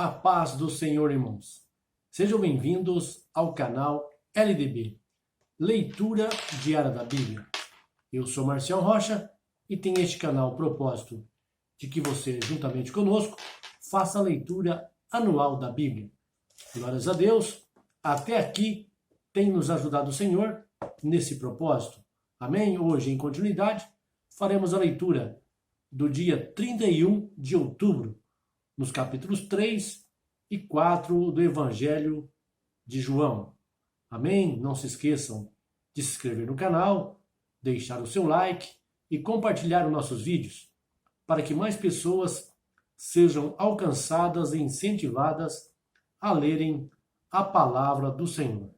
A paz do Senhor, irmãos. Sejam bem-vindos ao canal LDB, Leitura Diária da Bíblia. Eu sou Marcial Rocha e tenho este canal o propósito de que você, juntamente conosco, faça a leitura anual da Bíblia. Glórias a Deus, até aqui tem nos ajudado o Senhor nesse propósito. Amém? Hoje, em continuidade, faremos a leitura do dia 31 de outubro, nos capítulos 3 e 4 do Evangelho de João. Amém? Não se esqueçam de se inscrever no canal, deixar o seu like e compartilhar os nossos vídeos, para que mais pessoas sejam alcançadas e incentivadas a lerem a palavra do Senhor.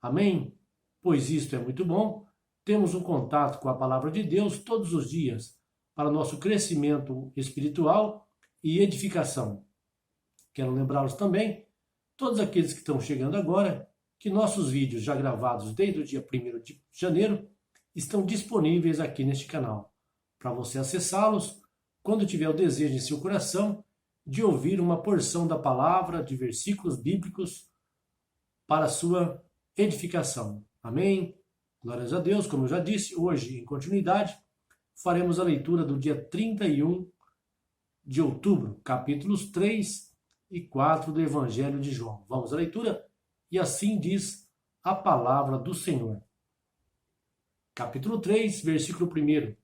Amém? Pois isto é muito bom. Temos um contato com a palavra de Deus todos os dias para nosso crescimento espiritual e edificação. Quero lembrá-los também, todos aqueles que estão chegando agora, que nossos vídeos já gravados desde o dia 1º de janeiro estão disponíveis aqui neste canal, para você acessá-los quando tiver o desejo em seu coração de ouvir uma porção da palavra, de versículos bíblicos para a sua edificação. Amém? Glórias a Deus, como eu já disse, hoje, em continuidade, faremos a leitura do dia 31 de outubro, capítulos 3 e 4 do Evangelho de João. Vamos à leitura? E assim diz a palavra do Senhor. Capítulo 3, versículo 1.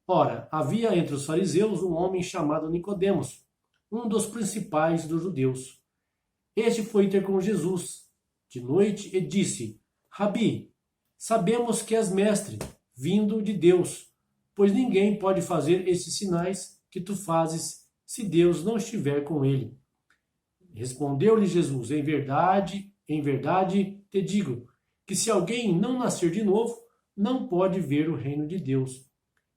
Ora, havia entre os fariseus um homem chamado Nicodemos, um dos principais dos judeus. Este foi ter com Jesus de noite e disse: Rabi, sabemos que és mestre, vindo de Deus, pois ninguém pode fazer esses sinais que tu fazes se Deus não estiver com ele. Respondeu-lhe Jesus: em verdade te digo, que se alguém não nascer de novo, não pode ver o reino de Deus.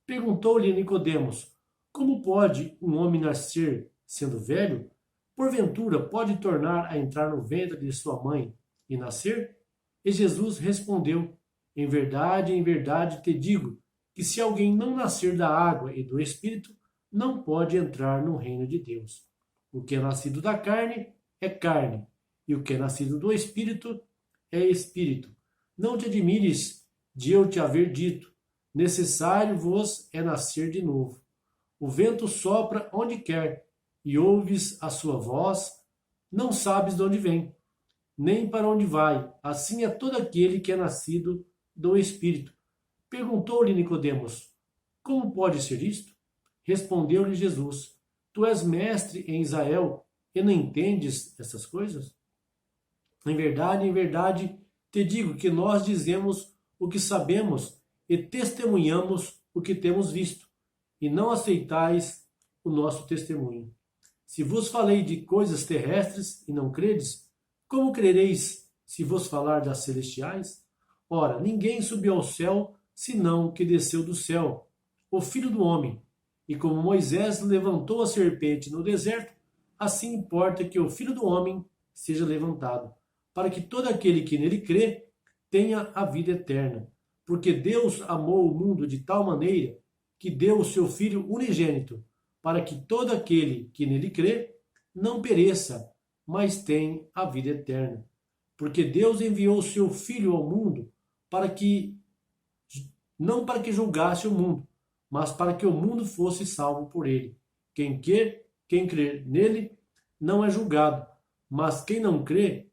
Perguntou-lhe Nicodemos: como pode um homem nascer sendo velho? Porventura pode tornar a entrar no ventre de sua mãe e nascer? E Jesus respondeu: em verdade te digo, que se alguém não nascer da água e do Espírito, não pode entrar no reino de Deus. O que é nascido da carne é carne, e o que é nascido do Espírito é Espírito. Não te admires de eu te haver dito: necessário vos é nascer de novo. O vento sopra onde quer, e ouves a sua voz, não sabes de onde vem, nem para onde vai. Assim é todo aquele que é nascido do Espírito. Perguntou-lhe Nicodemos: como pode ser isto? Respondeu-lhe Jesus: tu és mestre em Israel e não entendes essas coisas? Em verdade te digo que nós dizemos o que sabemos e testemunhamos o que temos visto, e não aceitais o nosso testemunho. Se vos falei de coisas terrestres e não credes, como crereis se vos falar das celestiais? Ora, ninguém subiu ao céu senão o que desceu do céu, o Filho do Homem. E como Moisés levantou a serpente no deserto, assim importa que o Filho do Homem seja levantado, para que todo aquele que nele crê tenha a vida eterna. Porque Deus amou o mundo de tal maneira que deu o seu Filho unigênito, para que todo aquele que nele crê não pereça, mas tenha a vida eterna. Porque Deus enviou o seu Filho ao mundo não para que julgasse o mundo, mas para que o mundo fosse salvo por ele. Quem crê nele não é julgado, mas quem não crê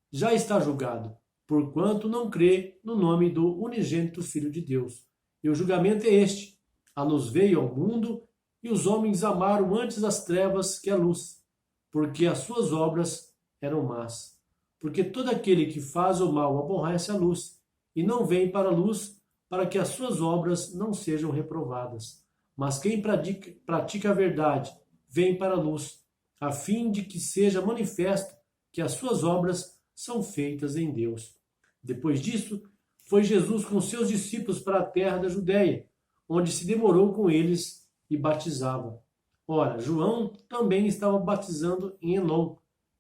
já está julgado, porquanto não crê no nome do unigênito Filho de Deus. E o julgamento é este: a luz veio ao mundo, e os homens amaram antes as trevas que a luz, porque as suas obras eram más. Porque todo aquele que faz o mal aborrece a luz, e não vem para a luz, para que as suas obras não sejam reprovadas. Mas quem pratica a verdade vem para a luz, a fim de que seja manifesto que as suas obras são feitas em Deus. Depois disso, foi Jesus com seus discípulos para a terra da Judéia, onde se demorou com eles e batizava. Ora, João também estava batizando em Enom,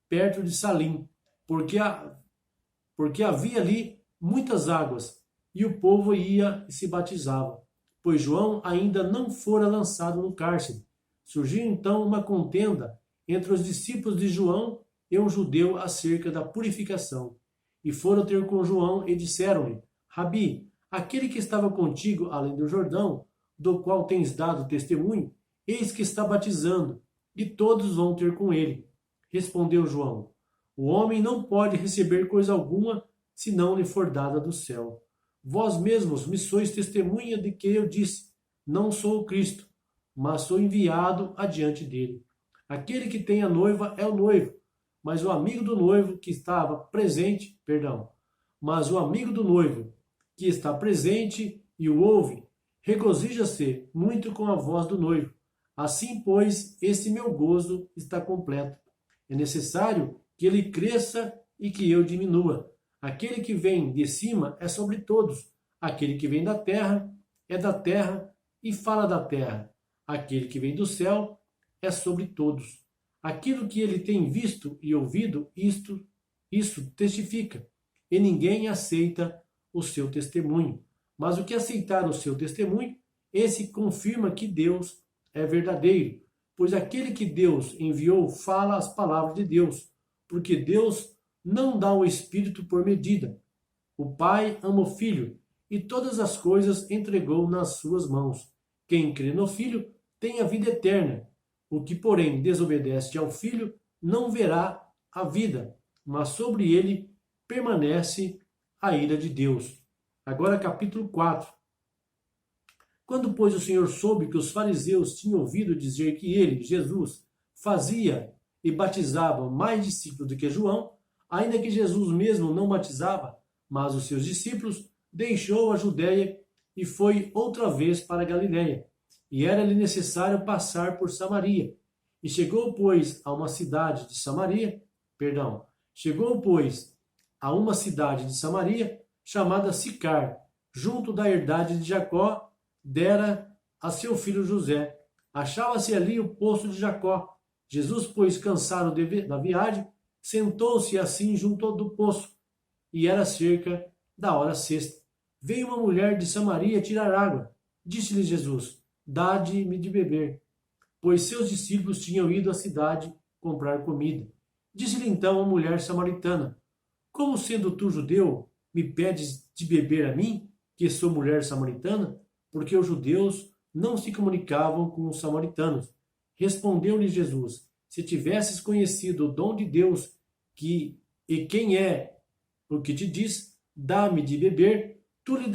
perto de Salim, porque havia ali muitas águas, e o povo ia e se batizava, pois João ainda não fora lançado no cárcere. Surgiu então uma contenda entre os discípulos de João e um judeu acerca da purificação. E foram ter com João e disseram-lhe: Rabi, aquele que estava contigo além do Jordão, do qual tens dado testemunho, eis que está batizando, e todos vão ter com ele. Respondeu João: O homem não pode receber coisa alguma, se não lhe for dada do céu. Vós mesmos me sois testemunha de que eu disse: Não sou o Cristo, mas sou enviado adiante dele. Aquele que tem a noiva é o noivo, mas o amigo do noivo que estava presente, mas o amigo do noivo que está presente e o ouve, regozija-se muito com a voz do noivo. Assim, pois, esse meu gozo está completo. É necessário que ele cresça e que eu diminua. Aquele que vem de cima é sobre todos. Aquele que vem da terra é da terra e fala da terra. Aquele que vem do céu é sobre todos. Aquilo que ele tem visto e ouvido, isso testifica. E ninguém aceita o seu testemunho. Mas o que aceitar o seu testemunho, esse confirma que Deus é verdadeiro. Pois aquele que Deus enviou fala as palavras de Deus. Porque Deus não dá o Espírito por medida. O Pai ama o Filho e todas as coisas entregou nas suas mãos. Quem crê no Filho tem a vida eterna. O que, porém, desobedece ao Filho não verá a vida, mas sobre ele permanece a ira de Deus. Agora, capítulo 4. Quando, pois, o Senhor soube que os fariseus tinham ouvido dizer que ele, Jesus, fazia e batizava mais discípulos do que João, ainda que Jesus mesmo não batizava, mas os seus discípulos, deixou a Judéia e foi outra vez para a Galiléia. E era-lhe necessário passar por Samaria. E chegou, pois, a uma cidade de Samaria, chamada Sicar, junto da herdade de Jacó, dera a seu filho José. Achava-se ali o poço de Jacó. Jesus, pois, cansado da viagem, sentou-se assim junto do poço, e era cerca da hora sexta. Veio uma mulher de Samaria tirar água. Disse-lhe Jesus: Dá-me de beber, pois seus discípulos tinham ido à cidade comprar comida. Disse-lhe então a mulher samaritana: Como sendo tu judeu, me pedes de beber a mim, que sou mulher samaritana? Porque os judeus não se comunicavam com os samaritanos. Respondeu-lhe Jesus: Se tivesses conhecido o dom de Deus, e quem é o que te diz, dá-me de beber, tu lhe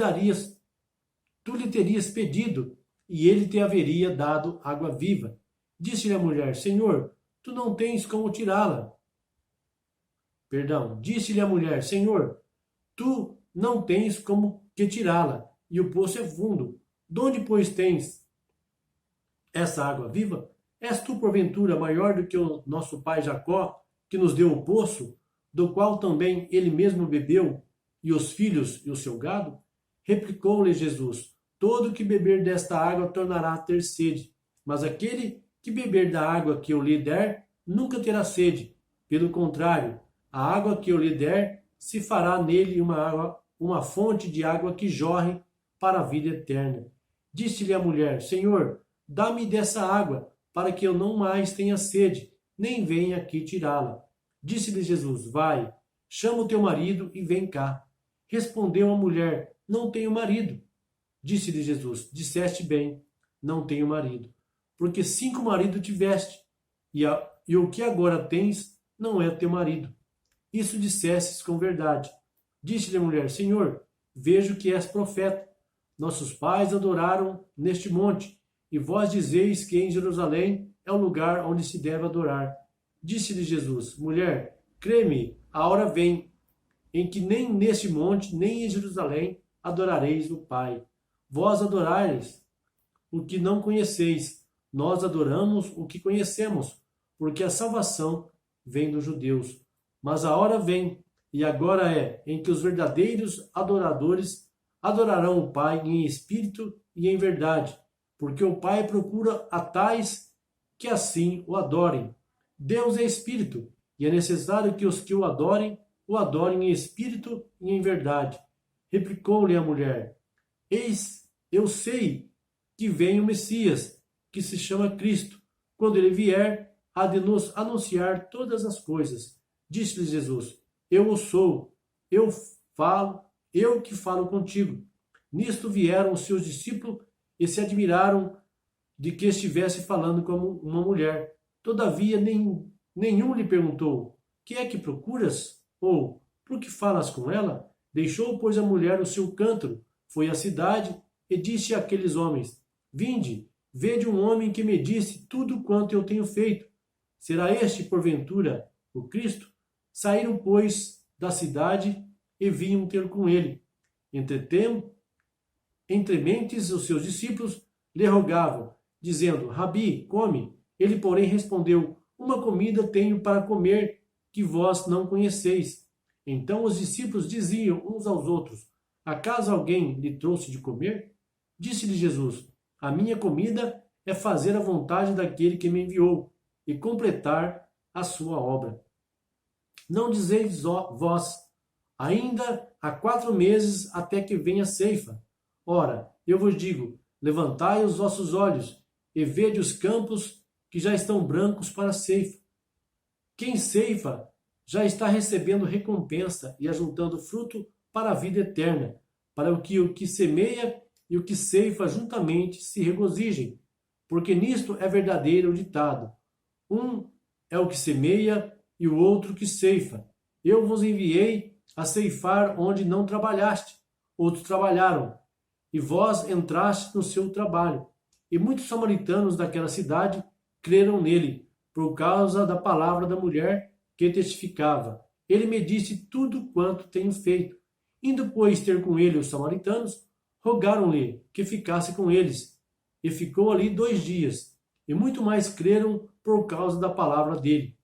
terias pedido, e ele te haveria dado água viva. Disse-lhe a mulher: Senhor, tu não tens como tirá-la. Disse-lhe a mulher: Senhor, tu não tens como que tirá-la, e o poço é fundo. Donde, pois, tens essa água viva? És tu, porventura, maior do que o nosso pai Jacó, que nos deu o poço, do qual também ele mesmo bebeu, e os filhos e o seu gado? Replicou-lhe Jesus: Todo que beber desta água tornará a ter sede, mas aquele que beber da água que eu lhe der, nunca terá sede. Pelo contrário, a água que eu lhe der se fará nele uma fonte de água que jorre para a vida eterna. Disse-lhe a mulher: Senhor, dá-me dessa água, para que eu não mais tenha sede, nem venha aqui tirá-la. Disse-lhe Jesus: Vai, chama o teu marido e vem cá. Respondeu a mulher: Não tenho marido. Disse-lhe Jesus: Disseste bem, não tenho marido. Porque 5 maridos tiveste, e o que agora tens não é teu marido. Isso dissestes com verdade. Disse-lhe a mulher: Senhor, vejo que és profeta. Nossos pais adoraram neste monte, e vós dizeis que em Jerusalém é o lugar onde se deve adorar. Disse-lhe Jesus: Mulher, crê-me, a hora vem, em que nem neste monte, nem em Jerusalém adorareis o Pai. Vós adorais o que não conheceis, nós adoramos o que conhecemos, porque a salvação vem dos judeus. Mas a hora vem, e agora é, em que os verdadeiros adoradores adorarão o Pai em espírito e em verdade, porque o Pai procura a tais que assim o adorem. Deus é espírito, e é necessário que os que o adorem em espírito e em verdade. Replicou-lhe a mulher: Eis, eu sei que vem o Messias, que se chama Cristo. Quando ele vier, há de nos anunciar todas as coisas. Disse-lhe Jesus: Eu o sou, eu que falo contigo. Nisto vieram os seus discípulos e se admiraram de que estivesse falando como uma mulher. Todavia, nenhum lhe perguntou: Que é que procuras? Ou, por que falas com ela? Deixou, pois, a mulher o seu cântaro, foi à cidade e disse àqueles homens: Vinde, vede um homem que me disse tudo quanto eu tenho feito. Será este, porventura, o Cristo? Saíram, pois, da cidade e vinham ter com ele. Entrementes, os seus discípulos lhe rogavam, dizendo: Rabi, come. Ele, porém, respondeu: Uma comida tenho para comer que vós não conheceis. Então os discípulos diziam uns aos outros: Acaso alguém lhe trouxe de comer? Disse-lhe Jesus: A minha comida é fazer a vontade daquele que me enviou e completar a sua obra. Não dizeis vós: Ainda há 4 meses até que venha a ceifa. Ora, eu vos digo: levantai os vossos olhos e vede os campos que já estão brancos para a ceifa. Quem ceifa já está recebendo recompensa e ajuntando fruto para a vida eterna, para que o que semeia e o que ceifa juntamente se regozijem. Porque nisto é verdadeiro o ditado: um é o que semeia e o outro que ceifa. Eu vos enviei a ceifar onde não trabalhaste. Outros trabalharam, e vós entraste no seu trabalho. E muitos samaritanos daquela cidade creram nele, por causa da palavra da mulher que testificava: Ele me disse tudo quanto tenho feito. Indo, pois, ter com ele os samaritanos, rogaram-lhe que ficasse com eles. E ficou ali 2 dias. E muito mais creram por causa da palavra dele.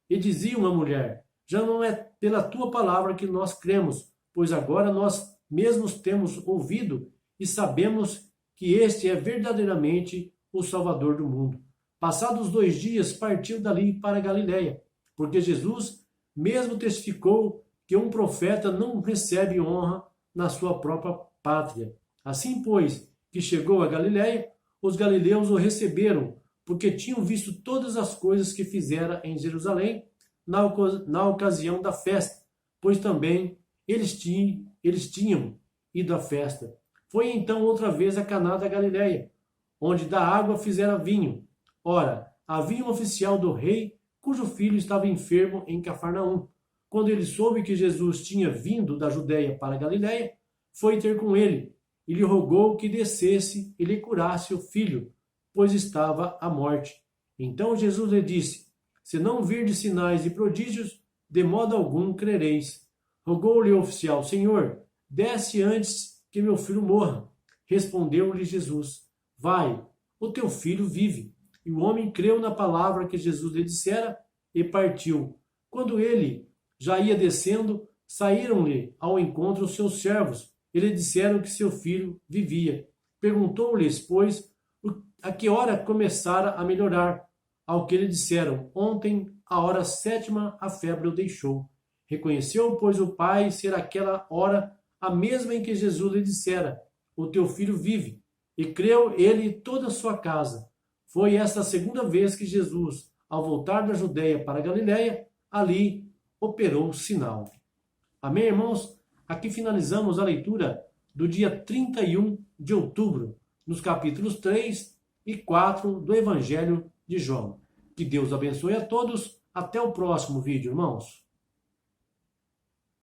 E dizia uma mulher: Já não é pela tua palavra que nós cremos, pois agora nós mesmos temos ouvido e sabemos que este é verdadeiramente o Salvador do mundo. Passados 2 dias, partiu dali para Galiléia, porque Jesus mesmo testificou que um profeta não recebe honra na sua própria pátria. Assim, pois, que chegou a Galiléia, os galileus o receberam, porque tinham visto todas as coisas que fizera em Jerusalém na ocasião da festa, pois também eles tinham ido à festa. Foi então outra vez a Caná da Galiléia, onde da água fizera vinho. Ora, havia um oficial do rei, cujo filho estava enfermo em Cafarnaum. Quando ele soube que Jesus tinha vindo da Judéia para a Galiléia, foi ter com ele, e lhe rogou que descesse e lhe curasse o filho, pois estava à morte. Então Jesus lhe disse: Se não virdes sinais e prodígios, de modo algum crereis. Rogou-lhe o oficial: Senhor, desce antes que meu filho morra. Respondeu-lhe Jesus: Vai, o teu filho vive. E o homem creu na palavra que Jesus lhe dissera e partiu. Quando ele já ia descendo, saíram-lhe ao encontro os seus servos e lhe disseram que seu filho vivia. Perguntou-lhes, pois, a que hora começara a melhorar. Ao que lhe disseram: Ontem, à hora 7ª, a febre o deixou. Reconheceu, pois, o pai ser aquela hora a mesma em que Jesus lhe dissera: O teu filho vive. E creu ele e toda a sua casa. Foi esta a 2ª vez que Jesus, ao voltar da Judéia para a Galiléia, ali operou o sinal. Amém, irmãos? Aqui finalizamos a leitura do dia 31 de outubro, nos capítulos 3 e 4 do Evangelho de João. Que Deus abençoe a todos. Até o próximo vídeo, irmãos.